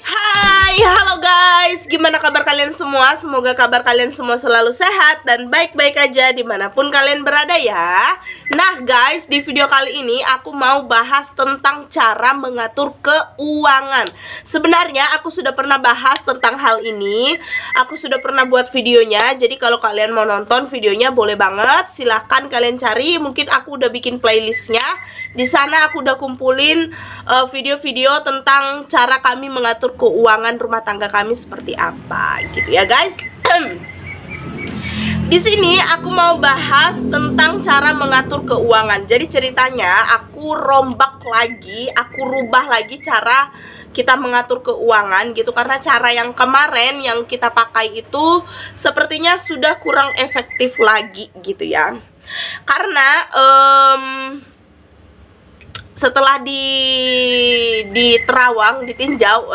Hai, halo guys, gimana kabar kalian semua? Semoga kabar kalian semua selalu sehat dan baik-baik aja dimanapun kalian berada ya. Nah guys, di video kali ini aku mau bahas tentang cara mengatur keuangan. Sebenarnya aku sudah pernah bahas tentang hal ini. Aku sudah pernah buat videonya. Jadi kalau kalian mau nonton videonya boleh banget, silahkan kalian cari. Mungkin aku udah bikin playlistnya. Di sana aku udah kumpulin video-video tentang cara kami mengatur keuangan rumah tangga kami seperti apa gitu ya guys. Di sini aku mau bahas tentang cara mengatur keuangan. Jadi ceritanya aku rombak lagi, aku rubah lagi cara kita mengatur keuangan gitu, karena cara yang kemarin yang kita pakai itu sepertinya sudah kurang efektif lagi gitu ya. Karena setelah di terawang, ditinjau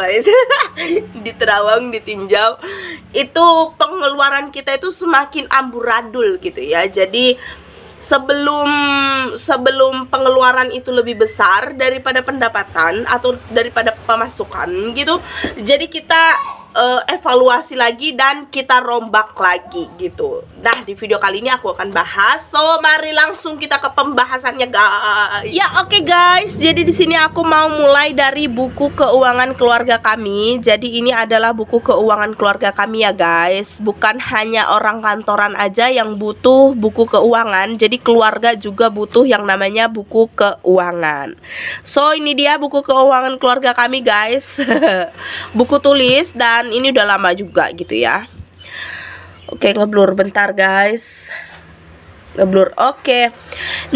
di terawang, ditinjau, itu pengeluaran kita itu semakin amburadul gitu ya. Jadi sebelum pengeluaran itu lebih besar daripada pendapatan atau daripada pemasukan gitu, jadi kita evaluasi lagi dan kita rombak lagi gitu. Nah, di video kali ini aku akan bahas. So, mari langsung kita ke pembahasannya, guys. Ya, oke guys. Jadi di sini aku mau mulai dari buku keuangan keluarga kami. Jadi ini adalah buku keuangan keluarga kami ya, guys. Bukan hanya orang kantoran aja yang butuh buku keuangan. Jadi keluarga juga butuh yang namanya buku keuangan. So, ini dia buku keuangan keluarga kami, guys. Buku tulis, dan ini udah lama juga gitu ya. Oke, ngeblur bentar guys, ngeblur. Oke.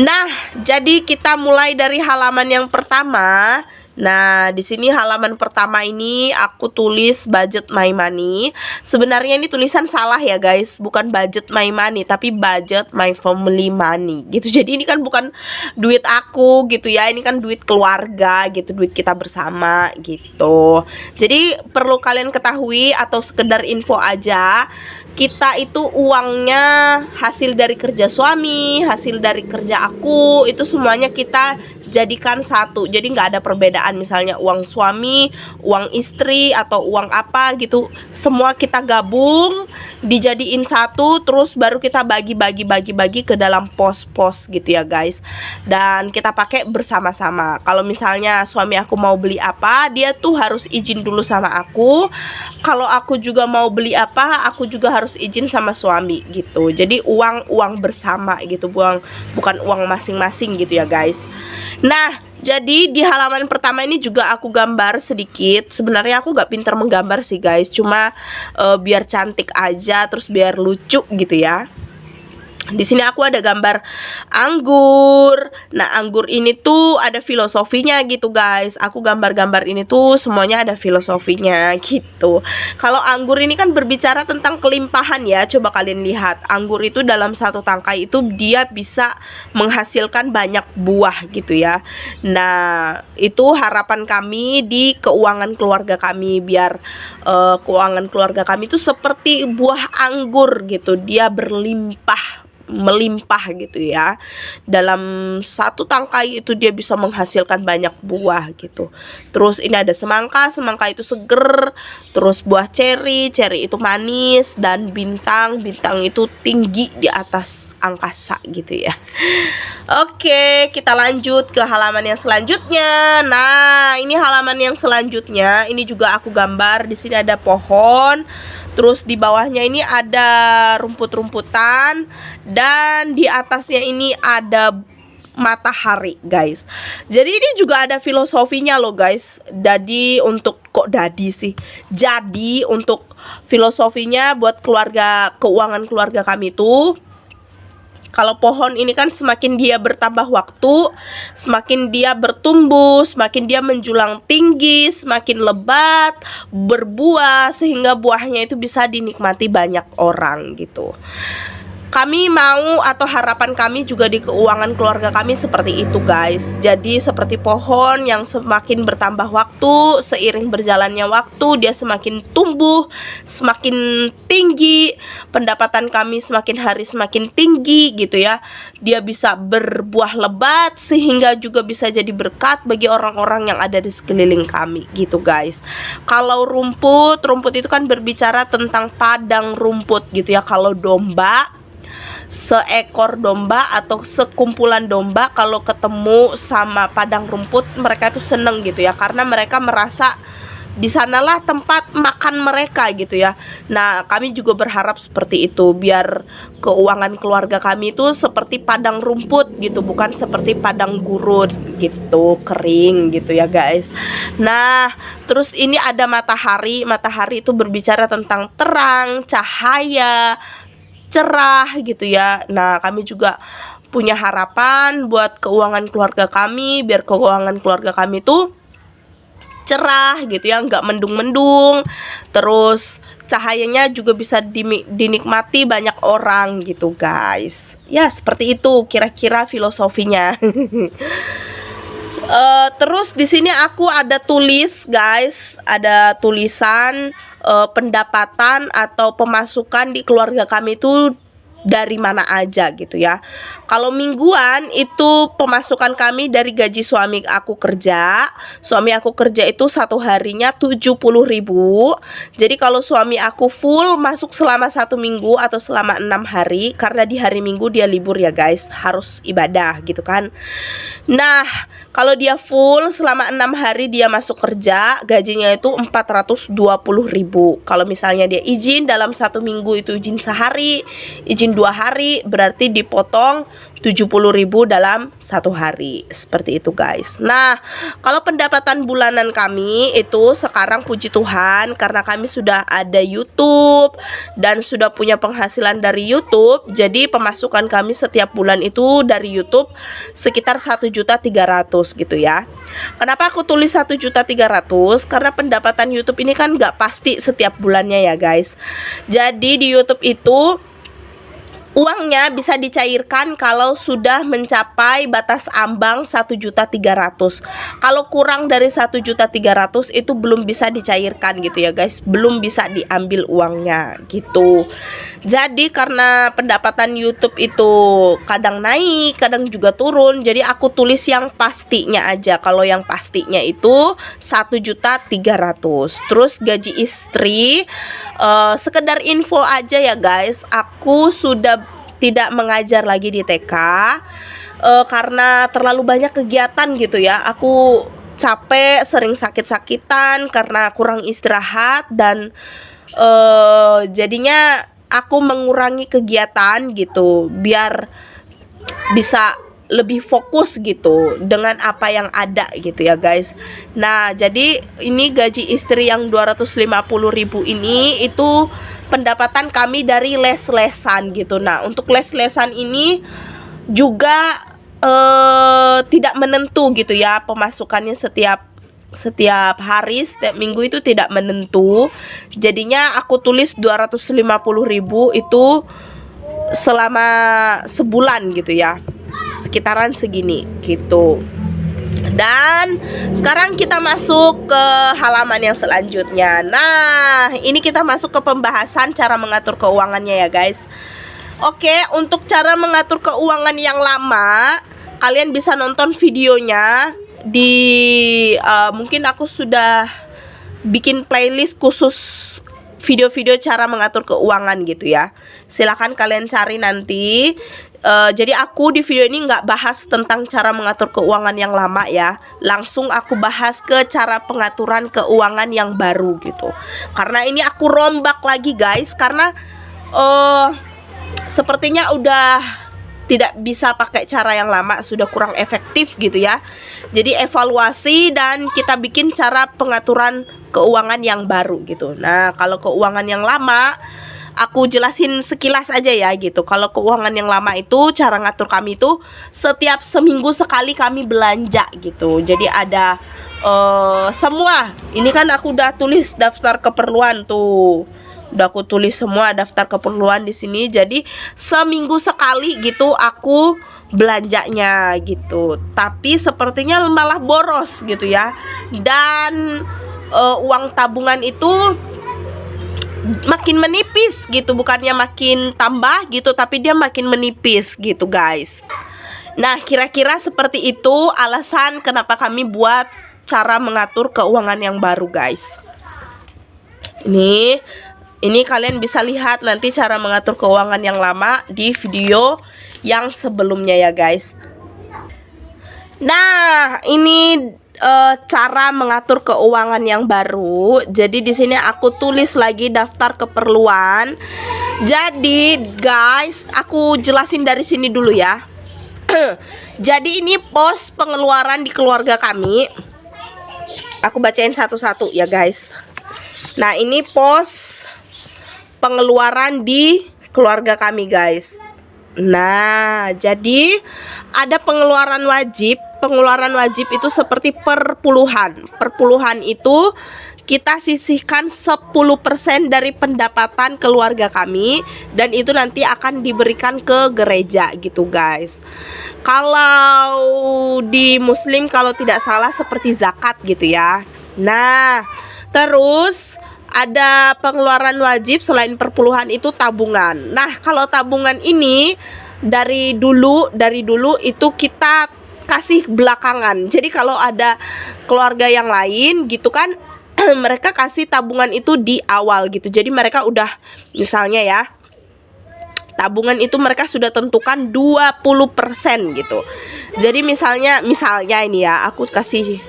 Nah, jadi kita mulai dari halaman yang pertama. Nah, di sini halaman pertama ini aku tulis budget my money. Sebenarnya ini tulisan salah ya guys, bukan budget my money tapi budget my family money gitu. Jadi ini kan bukan duit aku gitu ya, ini kan duit keluarga gitu, duit kita bersama gitu. Jadi perlu kalian ketahui atau sekedar info aja, kita itu uangnya hasil dari kerja suami, hasil dari kerja aku, itu semuanya kita jadikan satu. Jadi nggak ada perbedaan, misalnya uang suami, uang istri, atau uang apa gitu, semua kita gabung dijadiin satu, terus baru kita bagi ke dalam pos-pos gitu ya guys. Dan kita pakai bersama-sama. Kalau misalnya suami aku mau beli apa, dia tuh harus izin dulu sama aku. Kalau aku juga mau beli apa, aku juga harus izin sama suami gitu. Jadi uang bersama gitu, bukan uang masing-masing gitu ya guys. Nah, jadi di halaman pertama ini juga aku gambar sedikit. Sebenarnya aku gak pintar menggambar sih guys, cuma biar cantik aja, terus biar lucu gitu ya. Di sini aku ada gambar anggur. Nah, anggur ini tuh ada filosofinya gitu guys. Aku gambar-gambar ini tuh semuanya ada filosofinya gitu. Kalau anggur ini kan berbicara tentang kelimpahan ya. Coba kalian lihat, anggur itu dalam satu tangkai itu dia bisa menghasilkan banyak buah gitu ya. Nah, itu harapan kami di keuangan keluarga kami, biar keuangan keluarga kami itu seperti buah anggur gitu. Dia melimpah gitu ya. Dalam satu tangkai itu dia bisa menghasilkan banyak buah gitu. Terus ini ada semangka itu seger. Terus buah ceri itu manis. Dan bintang itu tinggi di atas angkasa gitu ya. Oke, kita lanjut ke halaman yang selanjutnya. Nah, ini halaman yang selanjutnya. Ini juga aku gambar. Di sini ada pohon. Terus di bawahnya ini ada rumput-rumputan, dan di atasnya ini ada matahari guys. Jadi ini juga ada filosofinya loh guys. Jadi untuk filosofinya buat keuangan keluarga kami itu, kalau pohon ini kan semakin dia bertambah waktu, semakin dia bertumbuh, semakin dia menjulang tinggi, semakin lebat, berbuah, sehingga buahnya itu bisa dinikmati banyak orang gitu. Kami mau atau harapan kami juga di keuangan keluarga kami seperti itu guys. Jadi seperti pohon yang semakin bertambah waktu, seiring berjalannya waktu dia semakin tumbuh, semakin tinggi, pendapatan kami semakin hari semakin tinggi gitu ya. Dia bisa berbuah lebat sehingga juga bisa jadi berkat bagi orang-orang yang ada di sekeliling kami gitu guys. Kalau rumput itu kan berbicara tentang padang rumput gitu ya. Kalau domba, seekor domba atau sekumpulan domba kalau ketemu sama padang rumput, mereka itu seneng gitu ya, karena mereka merasa di sanalah tempat makan mereka gitu ya. Nah, kami juga berharap seperti itu, biar keuangan keluarga kami itu seperti padang rumput gitu, bukan seperti padang gurun gitu, kering gitu ya guys. Nah, terus ini ada matahari. Matahari itu berbicara tentang terang, cahaya, cerah gitu ya. Nah, kami juga punya harapan buat keuangan keluarga kami, biar keuangan keluarga kami tuh cerah gitu ya, nggak mendung-mendung. Terus cahayanya juga bisa dinikmati banyak orang gitu guys. Ya seperti itu kira-kira filosofinya. Terus di sini aku ada tulis guys, ada tulisan pendapatan atau pemasukan di keluarga kami itu dari mana aja gitu ya. Kalau mingguan itu pemasukan kami dari gaji suami aku kerja. Suami aku kerja itu satu harinya 70.000. Jadi kalau suami aku full masuk selama 1 minggu atau selama 6 hari, karena di hari Minggu dia libur ya guys, harus ibadah gitu kan. Nah, kalau dia full selama 6 hari dia masuk kerja, gajinya itu 420.000. Kalau misalnya dia izin dalam 1 minggu itu izin sehari, izin 2 hari, berarti dipotong 70.000 dalam 1 hari. Seperti itu guys. Nah, kalau pendapatan bulanan kami itu sekarang puji Tuhan, karena kami sudah ada YouTube dan sudah punya penghasilan dari YouTube, jadi pemasukan kami setiap bulan itu dari YouTube sekitar 1.300.000 gitu ya. Kenapa aku tulis 1.300.000? Karena pendapatan YouTube ini kan nggak pasti setiap bulannya ya guys. Jadi di YouTube itu uangnya bisa dicairkan kalau sudah mencapai batas ambang 1.300.000. Kalau kurang dari 1.300.000 itu belum bisa dicairkan gitu ya guys, belum bisa diambil uangnya gitu. Jadi karena pendapatan YouTube itu kadang naik, kadang juga turun, jadi aku tulis yang pastinya aja. Kalau yang pastinya itu 1.300.000. Terus gaji istri, sekedar info aja ya guys, aku sudah tidak mengajar lagi di TK karena terlalu banyak kegiatan gitu ya. Aku capek, sering sakit-sakitan karena kurang istirahat, dan jadinya aku mengurangi kegiatan gitu biar bisa lebih fokus gitu dengan apa yang ada gitu ya guys. Nah, jadi ini gaji istri yang 250.000 ini itu pendapatan kami dari les-lesan gitu. Nah, untuk les-lesan ini juga tidak menentu gitu ya, pemasukannya setiap hari, setiap minggu itu tidak menentu. Jadinya aku tulis 250.000 itu selama sebulan gitu ya, sekitaran segini gitu. Dan sekarang kita masuk ke halaman yang selanjutnya. Nah, ini kita masuk ke pembahasan cara mengatur keuangannya ya guys. Oke, untuk cara mengatur keuangan yang lama, kalian bisa nonton videonya di mungkin aku sudah bikin playlist khusus video-video cara mengatur keuangan gitu ya. Silahkan kalian cari nanti. Jadi aku di video ini nggak bahas tentang cara mengatur keuangan yang lama ya, langsung aku bahas ke cara pengaturan keuangan yang baru gitu. Karena ini aku rombak lagi guys, karena sepertinya udah tidak bisa pakai cara yang lama, sudah kurang efektif gitu ya. Jadi evaluasi dan kita bikin cara pengaturan keuangan yang baru gitu. Nah, kalau keuangan yang lama aku jelasin sekilas aja ya gitu. Kalau keuangan yang lama itu cara ngatur kami itu setiap seminggu sekali kami belanja gitu. Jadi ada semua. Ini kan aku udah tulis daftar keperluan tuh. Udah aku tulis semua daftar keperluan di sini. Jadi seminggu sekali gitu aku belanjanya gitu. Tapi sepertinya malah boros gitu ya. Dan uang tabungan itu makin menipis gitu, bukannya makin tambah gitu, tapi dia makin menipis gitu guys. Nah, kira-kira seperti itu alasan kenapa kami buat cara mengatur keuangan yang baru guys. Ini kalian bisa lihat nanti cara mengatur keuangan yang lama di video yang sebelumnya ya guys. Nah, ini cara mengatur keuangan yang baru. Jadi di sini aku tulis lagi daftar keperluan. Jadi guys, aku jelasin dari sini dulu ya. Jadi ini pos pengeluaran di keluarga kami. Aku bacain satu-satu ya guys. Nah, ini pos pengeluaran di keluarga kami guys. Nah, jadi ada pengeluaran wajib. Pengeluaran wajib itu seperti perpuluhan. Perpuluhan itu kita sisihkan 10% dari pendapatan keluarga kami, dan itu nanti akan diberikan ke gereja gitu guys. Kalau di muslim kalau tidak salah seperti zakat gitu ya. Nah, terus ada pengeluaran wajib selain perpuluhan itu tabungan. Nah, kalau tabungan ini dari dulu itu kita kasih belakangan. Jadi kalau ada keluarga yang lain gitu kan, mereka kasih tabungan itu di awal gitu. Jadi mereka udah, misalnya ya, tabungan itu mereka sudah tentukan 20% gitu. Jadi misalnya ini ya, aku kasih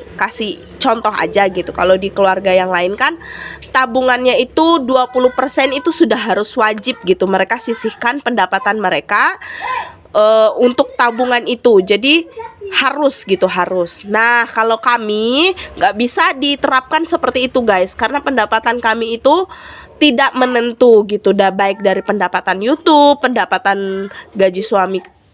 contoh aja gitu. Kalau di keluarga yang lain kan tabungannya itu 20% itu sudah harus wajib gitu. Mereka sisihkan pendapatan mereka untuk tabungan itu. Jadi harus gitu, harus. Nah, kalau kami nggak bisa diterapkan seperti itu guys, karena pendapatan kami itu tidak menentu gitu, udah baik dari pendapatan YouTube, pendapatan gaji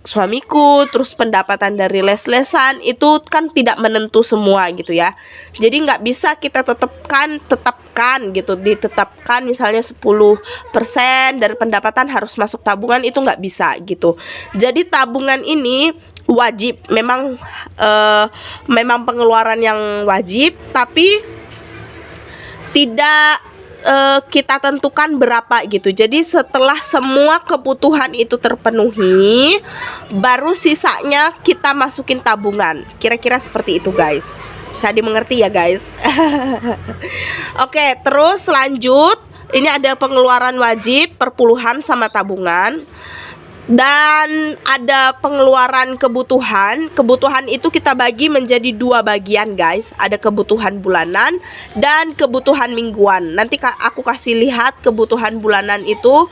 suamiku, terus pendapatan dari les-lesan, itu kan tidak menentu semua gitu ya. Jadi nggak bisa kita tetapkan gitu, ditetapkan misalnya 10% dari pendapatan harus masuk tabungan, itu nggak bisa gitu. Jadi tabungan ini wajib, memang pengeluaran yang wajib, tapi tidak kita tentukan berapa gitu. Jadi setelah semua kebutuhan itu terpenuhi, baru sisanya kita masukin tabungan. Kira-kira seperti itu guys. Bisa dimengerti ya guys. Oke, terus lanjut. Ini ada pengeluaran wajib, perpuluhan sama tabungan. Dan ada pengeluaran kebutuhan. Kebutuhan itu kita bagi menjadi 2 bagian guys. Ada kebutuhan bulanan dan kebutuhan mingguan. Nanti aku kasih lihat kebutuhan bulanan itu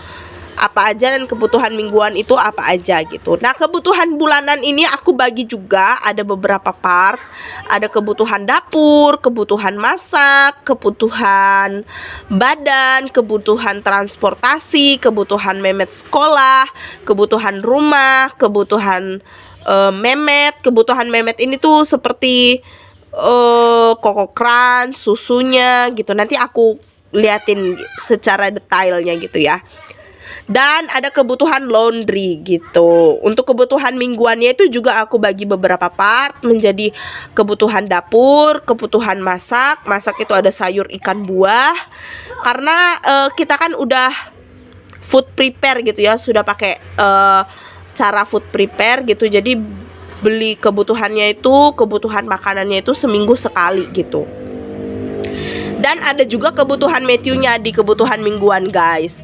apa aja dan kebutuhan mingguan itu apa aja gitu. Nah, kebutuhan bulanan ini aku bagi juga ada beberapa part. Ada kebutuhan dapur, kebutuhan masak, kebutuhan badan, kebutuhan transportasi, kebutuhan memet sekolah, kebutuhan rumah, kebutuhan memet. Kebutuhan memet ini tuh seperti kokokran, susunya gitu. Nanti aku liatin secara detailnya gitu ya. Dan ada kebutuhan laundry gitu. Untuk kebutuhan mingguannya itu juga aku bagi beberapa part menjadi kebutuhan dapur, kebutuhan masak. Masak itu ada sayur, ikan, buah. Karena kita kan udah food prepare gitu ya, sudah pakai cara food prepare gitu. Jadi beli kebutuhannya itu, kebutuhan makanannya itu seminggu sekali gitu. Dan ada juga kebutuhan Matthew-nya di kebutuhan mingguan guys.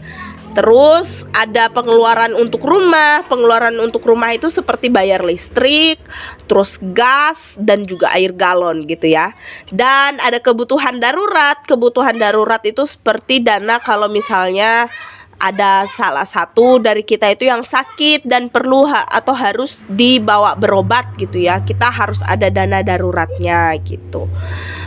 Terus ada pengeluaran untuk rumah. Pengeluaran untuk rumah itu seperti bayar listrik, terus gas, dan juga air galon gitu ya. Dan ada kebutuhan darurat. Kebutuhan darurat itu seperti dana kalau misalnya ada salah satu dari kita itu yang sakit dan perlu atau harus dibawa berobat gitu ya. Kita harus ada dana daruratnya gitu.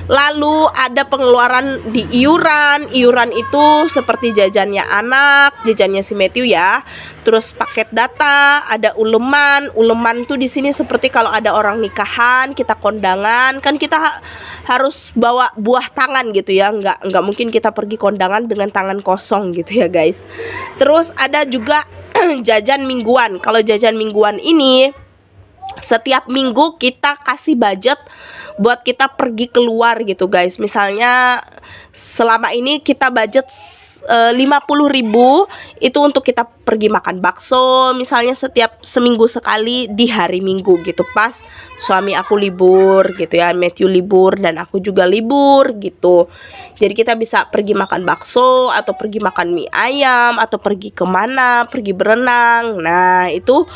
Lalu ada pengeluaran di iuran. Iuran itu seperti jajannya anak, jajannya si Matthew ya. Terus paket data, ada uleman. Uleman tuh di sini seperti kalau ada orang nikahan, kita kondangan, kan kita harus bawa buah tangan gitu ya. Nggak mungkin kita pergi kondangan dengan tangan kosong gitu ya guys. Terus ada juga jajan mingguan. Kalau jajan mingguan ini setiap minggu kita kasih budget buat kita pergi keluar gitu guys. Misalnya selama ini kita budget 50.000 itu untuk kita pergi makan bakso misalnya setiap seminggu sekali di hari Minggu gitu, pas suami aku libur gitu ya, Matthew libur dan aku juga libur gitu. Jadi kita bisa pergi makan bakso atau pergi makan mie ayam atau pergi kemana, pergi berenang. Nah itu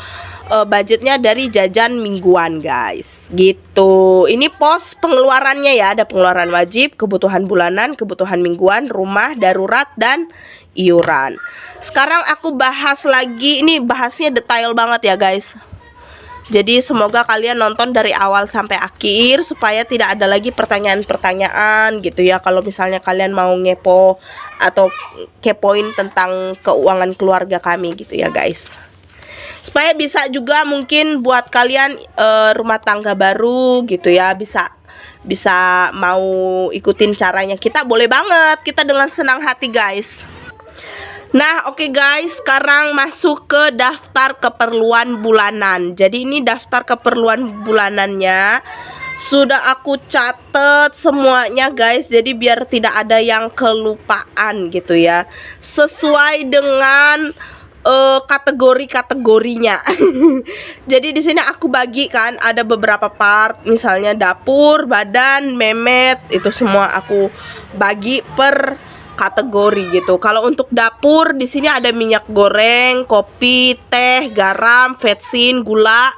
budgetnya dari jajan mingguan guys gitu. Ini pos pengeluarannya ya, ada pengeluaran wajib, kebutuhan bulanan, kebutuhan mingguan, rumah, darurat, dan iuran. Sekarang aku bahas lagi, ini bahasnya detail banget ya guys. Jadi semoga kalian nonton dari awal sampai akhir supaya tidak ada lagi pertanyaan-pertanyaan gitu ya. Kalau misalnya kalian mau ngepo atau kepoin tentang keuangan keluarga kami gitu ya guys. Supaya bisa juga mungkin buat kalian rumah tangga baru gitu ya, bisa mau ikutin caranya kita, boleh banget, kita dengan senang hati guys. Nah oke guys, sekarang masuk ke daftar keperluan bulanan. Jadi ini daftar keperluan bulanannya sudah aku catat semuanya guys, jadi biar tidak ada yang kelupaan gitu ya, sesuai dengan kategori-kategorinya. Jadi di sini aku bagi kan, ada beberapa part, misalnya dapur, badan, memet, itu semua aku bagi per kategori gitu. Kalau untuk dapur di sini ada minyak goreng, kopi, teh, garam, vetsin, gula.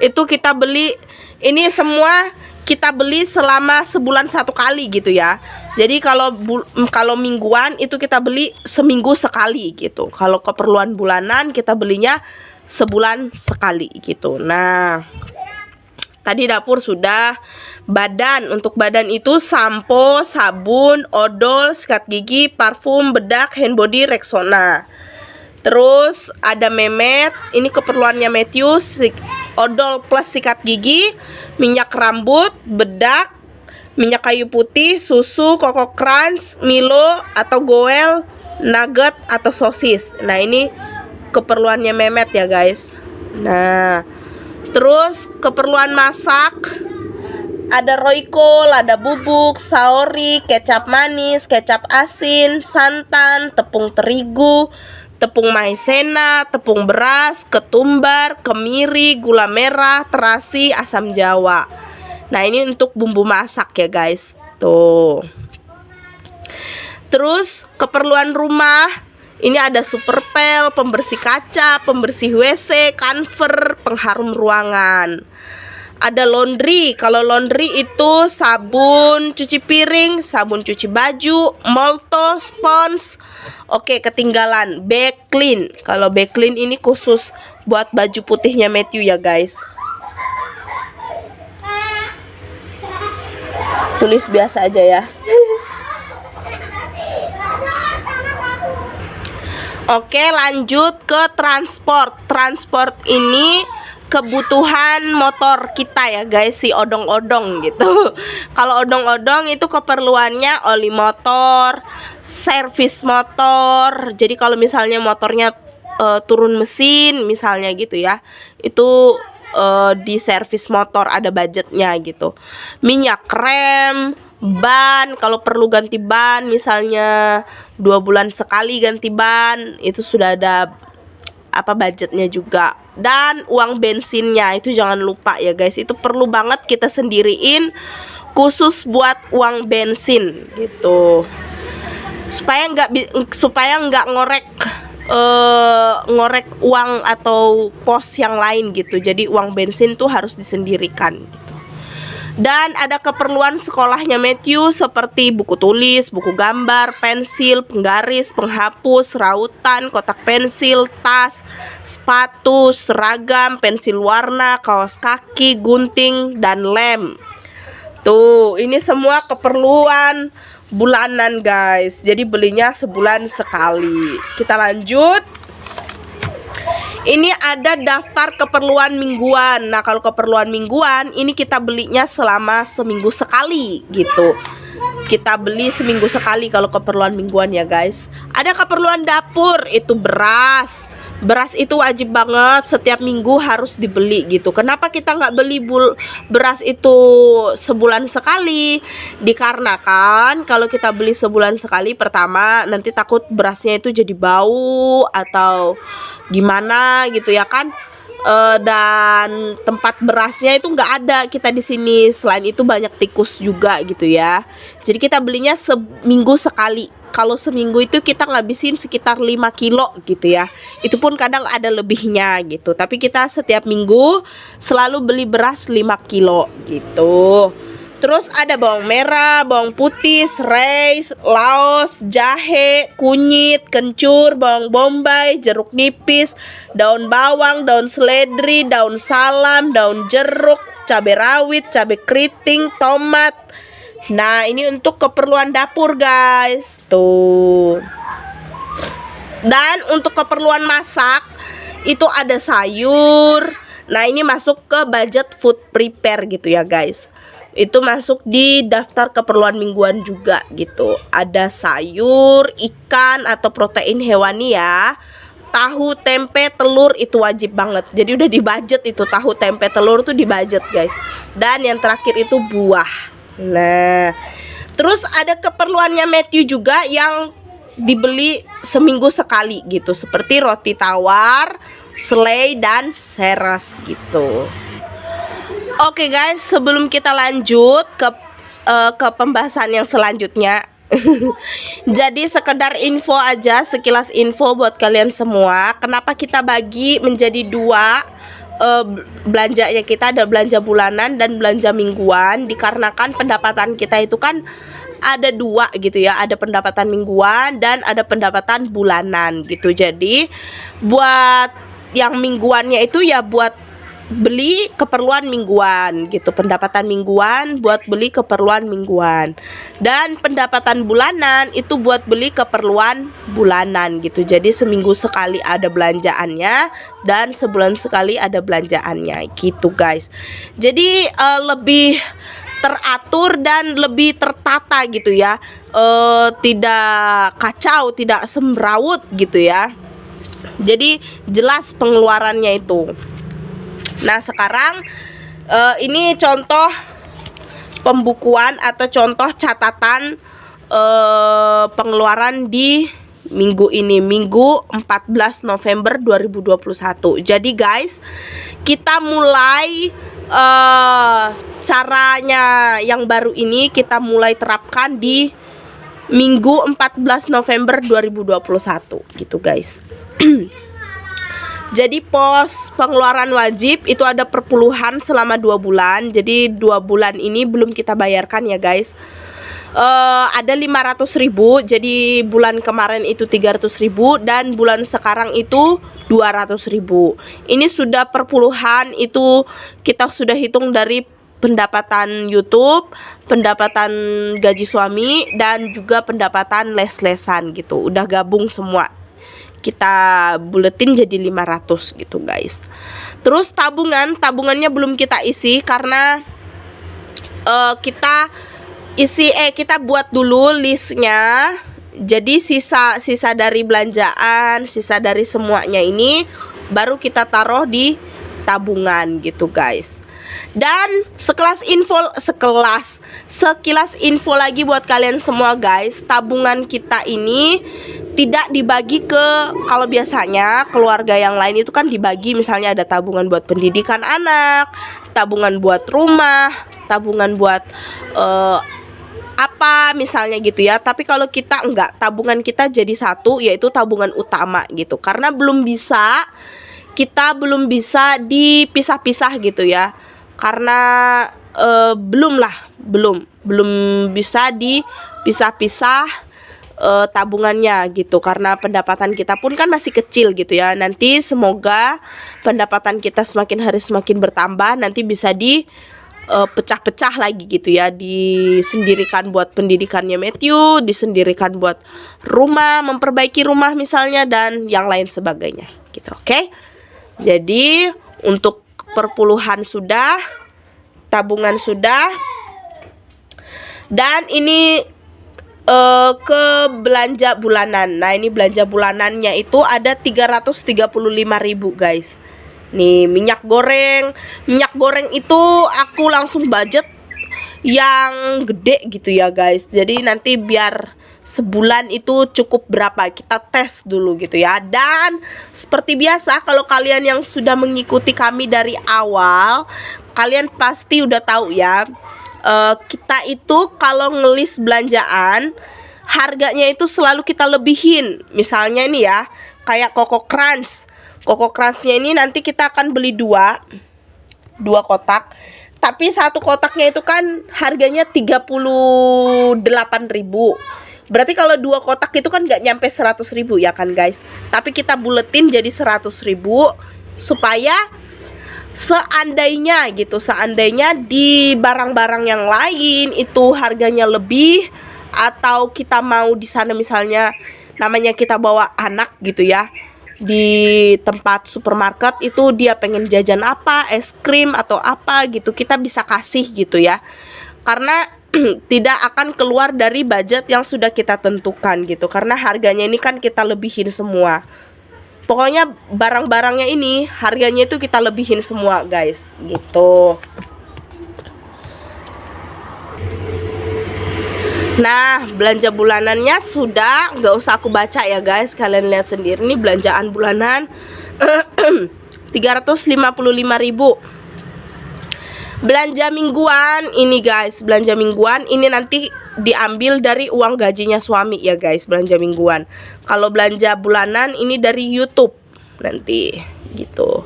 Itu kita beli, ini semua kita beli selama sebulan satu kali gitu ya. Jadi kalau mingguan itu kita beli seminggu sekali gitu. Kalau keperluan bulanan kita belinya sebulan sekali gitu. Nah, tadi dapur sudah. Badan, untuk badan itu sampo, sabun, odol, sikat gigi, parfum, bedak, hand body, Rexona. Terus ada memet, ini keperluannya Matthew, odol plus sikat gigi, minyak rambut, bedak, minyak kayu putih, susu, Koko Crunch, Milo atau Goel, nugget atau sosis. Nah ini keperluannya memet ya guys. Nah terus keperluan masak, ada Royco, lada bubuk, saori, kecap manis, kecap asin, santan, tepung terigu, tepung maizena, tepung beras, ketumbar, kemiri, gula merah, terasi, asam jawa. Nah ini untuk bumbu masak ya guys. Tuh. Terus keperluan rumah, ini ada super pel, pembersih kaca, pembersih WC, kanver, pengharum ruangan. Ada laundry. Kalau laundry itu sabun cuci piring, sabun cuci baju, molto, spons. Oke, ketinggalan Baclean. Kalau Baclean ini khusus buat baju putihnya Matthew ya guys. Tulis biasa aja ya. Oke, lanjut ke transport. Transport ini kebutuhan motor kita ya guys, si odong-odong gitu. Kalau odong-odong itu keperluannya oli motor, servis motor. Jadi kalau misalnya motornya turun mesin misalnya gitu ya, itu di servis motor ada budgetnya gitu. Minyak rem, ban, kalau perlu ganti ban misalnya 2 bulan sekali ganti ban, itu sudah ada budgetnya juga. Dan uang bensinnya itu jangan lupa ya guys, itu perlu banget kita sendiriin khusus buat uang bensin gitu, supaya nggak ngorek uang atau pos yang lain gitu. Jadi uang bensin tuh harus disendirikan gitu. Dan ada keperluan sekolahnya Matthew seperti buku tulis, buku gambar, pensil, penggaris, penghapus, rautan, kotak pensil, tas, sepatu, seragam, pensil warna, kaos kaki, gunting, dan lem. Tuh, ini semua keperluan bulanan guys. Jadi belinya sebulan sekali. Kita lanjut. Ini ada daftar keperluan mingguan. Nah, kalau keperluan mingguan ini kita belinya selama seminggu sekali gitu. Kita beli seminggu sekali kalau keperluan mingguan ya guys. Ada keperluan dapur, itu beras. Beras itu wajib banget setiap minggu harus dibeli gitu. Kenapa kita nggak beli beras itu sebulan sekali? Dikarenakan kalau kita beli sebulan sekali, pertama nanti takut berasnya itu jadi bau atau gimana gitu ya kan. Dan tempat berasnya itu nggak ada kita di sini. Selain itu banyak tikus juga gitu ya. Jadi kita belinya seminggu sekali. Kalau seminggu itu kita ngabisin sekitar 5 kilo gitu ya. Itu pun kadang ada lebihnya gitu. Tapi kita setiap minggu selalu beli beras 5 kilo gitu. Terus ada bawang merah, bawang putih, serai, laos, jahe, kunyit, kencur, bawang bombay, jeruk nipis, daun bawang, daun seledri, daun salam, daun jeruk, cabai rawit, cabai keriting, tomat. Nah, ini untuk keperluan dapur guys. Tuh. Dan untuk keperluan masak itu ada sayur. Nah, ini masuk ke budget food prepare gitu ya guys. Itu masuk di daftar keperluan mingguan juga gitu. Ada sayur, ikan atau protein hewani ya. Tahu, tempe, telur itu wajib banget. Jadi udah di budget itu tahu, tempe, telur tuh di budget guys. Dan yang terakhir itu buah. Nah, terus ada keperluannya Matthew juga yang dibeli seminggu sekali gitu. Seperti roti tawar, selai, dan seres gitu. Oke guys, sebelum kita lanjut ke pembahasan yang selanjutnya, jadi sekedar info aja, sekilas info buat kalian semua. Kenapa kita bagi menjadi dua belanjanya kita, ada belanja bulanan dan belanja mingguan? Dikarenakan pendapatan kita itu kan ada dua gitu ya, ada pendapatan mingguan dan ada pendapatan bulanan gitu. Jadi buat yang mingguannya itu ya buat beli keperluan mingguan gitu, pendapatan mingguan buat beli keperluan mingguan, dan pendapatan bulanan itu buat beli keperluan bulanan gitu. Jadi seminggu sekali ada belanjaannya dan sebulan sekali ada belanjaannya gitu guys. Jadi lebih teratur dan lebih tertata gitu ya, tidak kacau, tidak semrawut gitu ya. Jadi jelas pengeluarannya itu. Nah, sekarang ini contoh pembukuan atau contoh catatan pengeluaran di minggu ini, Minggu 14 November 2021. Jadi guys, kita mulai caranya yang baru ini kita mulai terapkan di Minggu 14 November 2021 gitu guys. Jadi pos pengeluaran wajib itu ada perpuluhan selama 2 bulan. Jadi 2 bulan ini belum kita bayarkan ya guys. Ada 500.000. Jadi bulan kemarin itu 300.000 dan bulan sekarang itu 200.000. Ini sudah perpuluhan, itu kita sudah hitung dari pendapatan YouTube, pendapatan gaji suami, dan juga pendapatan les-lesan gitu. Udah gabung semua. Kita buletin jadi 500 gitu guys. Terus tabungannya belum kita isi karena kita buat dulu listnya. Jadi sisa dari belanjaan, sisa dari semuanya ini baru kita taruh di tabungan gitu guys. Dan sekilas info lagi buat kalian semua guys, tabungan kita ini tidak dibagi ke, kalau biasanya keluarga yang lain itu kan dibagi, misalnya ada tabungan buat pendidikan anak, tabungan buat rumah, tabungan buat apa misalnya gitu ya. Tapi kalau kita enggak, tabungan kita jadi satu, yaitu tabungan utama gitu. Karena kita belum bisa dipisah-pisah gitu ya. Karena belum bisa dipisah-pisah tabungannya gitu, karena pendapatan kita pun kan masih kecil gitu ya. Nanti semoga pendapatan kita semakin hari semakin bertambah, nanti bisa pecah-pecah lagi gitu ya, disendirikan buat pendidikannya Matthew, disendirikan buat rumah, memperbaiki rumah misalnya, dan yang lain sebagainya gitu. Oke? Jadi untuk perpuluhan sudah, tabungan sudah, dan ini ke belanja bulanan. Nah, ini belanja bulanannya itu ada 335.000 guys. Nih, minyak goreng. Minyak goreng itu aku langsung budget yang gede gitu ya guys. Jadi nanti biar sebulan itu cukup berapa, kita tes dulu gitu ya. Dan seperti biasa, kalau kalian yang sudah mengikuti kami dari awal, kalian pasti udah tahu ya, kita itu kalau ngelis belanjaan harganya itu selalu kita lebihin. Misalnya ini ya, kayak Koko Crunch. Koko Crunchnya ini nanti kita akan beli dua kotak. Tapi satu kotaknya itu kan harganya 38.000. Berarti kalau dua kotak itu kan nggak nyampe 100.000 ya kan guys. Tapi kita buletin jadi 100.000 supaya seandainya di barang-barang yang lain itu harganya lebih, atau kita mau di sana misalnya namanya kita bawa anak gitu ya, di tempat supermarket itu dia pengen jajan apa, es krim atau apa gitu, kita bisa kasih gitu ya, karena tidak akan keluar dari budget yang sudah kita tentukan gitu, karena harganya ini kan kita lebihin semua. Pokoknya barang-barangnya ini harganya itu kita lebihin semua guys gitu. Nah, belanja bulanannya sudah, nggak usah aku baca ya guys, kalian lihat sendiri. Ini belanjaan bulanan 355.000. Belanja mingguan ini guys, belanja mingguan ini nanti diambil dari uang gajinya suami ya guys, belanja mingguan. Kalau belanja bulanan ini dari YouTube nanti gitu,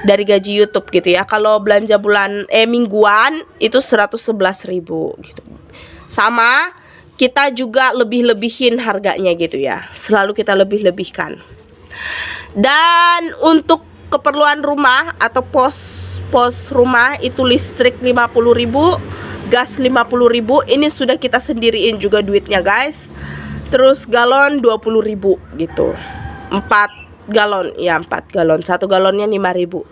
dari gaji YouTube gitu ya. Kalau belanja mingguan itu 111.000 gitu. Sama, kita juga lebih-lebihin harganya gitu ya, selalu kita lebih-lebihkan. Dan untuk keperluan rumah atau pos rumah itu listrik 50.000, gas 50.000, ini sudah kita sendiriin juga duitnya guys. Terus galon 20.000 gitu, 4 galon ya, 4 galon, 1 galonnya 5.000.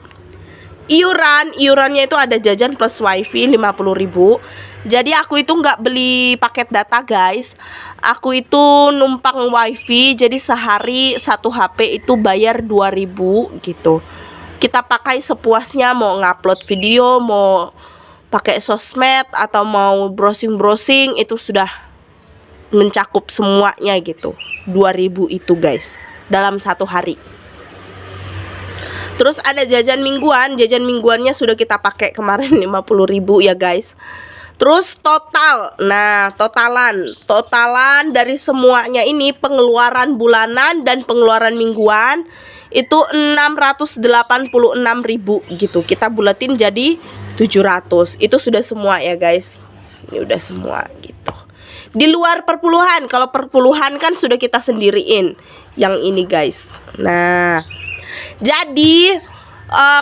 Iurannya itu ada jajan plus wifi 50.000. Jadi aku itu nggak beli paket data guys, aku itu numpang wifi. Jadi sehari 1 HP itu bayar 2.000 gitu. Kita pakai sepuasnya, mau ngupload video, mau pakai sosmed, atau mau browsing itu sudah mencakup semuanya gitu. 2.000 itu guys dalam 1 hari. Terus ada jajan mingguannya sudah kita pakai kemarin 50.000 ya guys. Terus total, nah totalan dari semuanya ini, pengeluaran bulanan dan pengeluaran mingguan itu 686.000 gitu. Kita buletin jadi 700. Itu sudah semua ya guys. Ini udah semua gitu. Di luar perpuluhan, kalau perpuluhan kan sudah kita sendiriin yang ini guys. Nah, jadi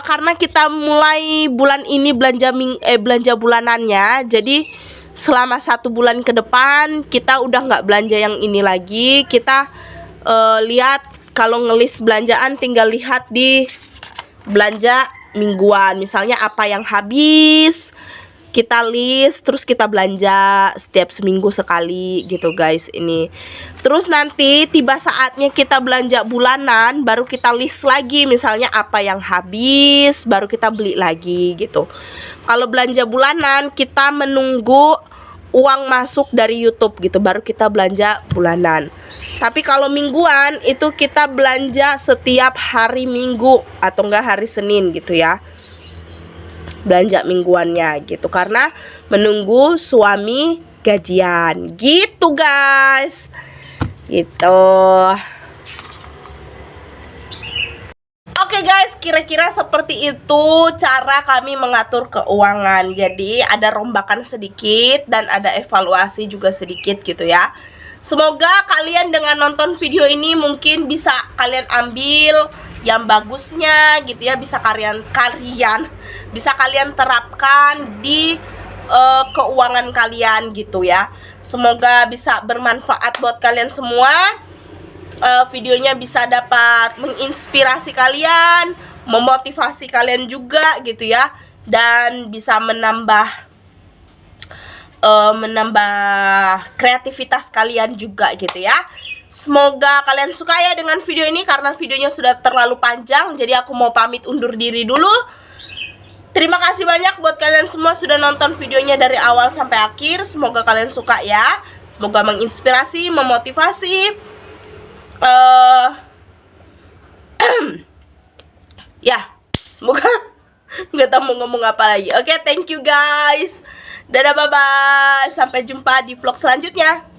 karena kita mulai bulan ini belanja bulanannya, jadi selama 1 bulan ke depan kita udah nggak belanja yang ini lagi. Kita lihat, kalau ngelis belanjaan tinggal lihat di belanja mingguan, misalnya apa yang habis kita list, terus kita belanja setiap seminggu sekali gitu guys ini. Terus nanti tiba saatnya kita belanja bulanan, baru kita list lagi, misalnya apa yang habis baru kita beli lagi gitu. Kalau belanja bulanan kita menunggu uang masuk dari YouTube gitu, baru kita belanja bulanan. Tapi kalau mingguan itu kita belanja setiap hari Minggu atau enggak hari Senin gitu ya, belanja mingguannya gitu, karena menunggu suami gajian gitu guys gitu. Oke guys, kira-kira seperti itu cara kami mengatur keuangan. Jadi ada rombakan sedikit dan ada evaluasi juga sedikit gitu ya. Semoga kalian dengan nonton video ini mungkin bisa kalian ambil yang bagusnya gitu ya, bisa kalian terapkan di keuangan kalian gitu ya. Semoga bisa bermanfaat buat kalian semua. Videonya bisa dapat menginspirasi kalian, memotivasi kalian juga gitu ya, dan bisa menambah kreativitas kalian juga gitu ya. Semoga kalian suka ya dengan video ini, karena videonya sudah terlalu panjang, jadi aku mau pamit undur diri dulu. Terima kasih banyak buat kalian semua sudah nonton videonya dari awal sampai akhir. Semoga kalian suka ya. Semoga menginspirasi, memotivasi. Ya, semoga nggak tahu mau ngomong apa lagi. Oke, thank you guys. Dadah, bye-bye. Sampai jumpa di vlog selanjutnya.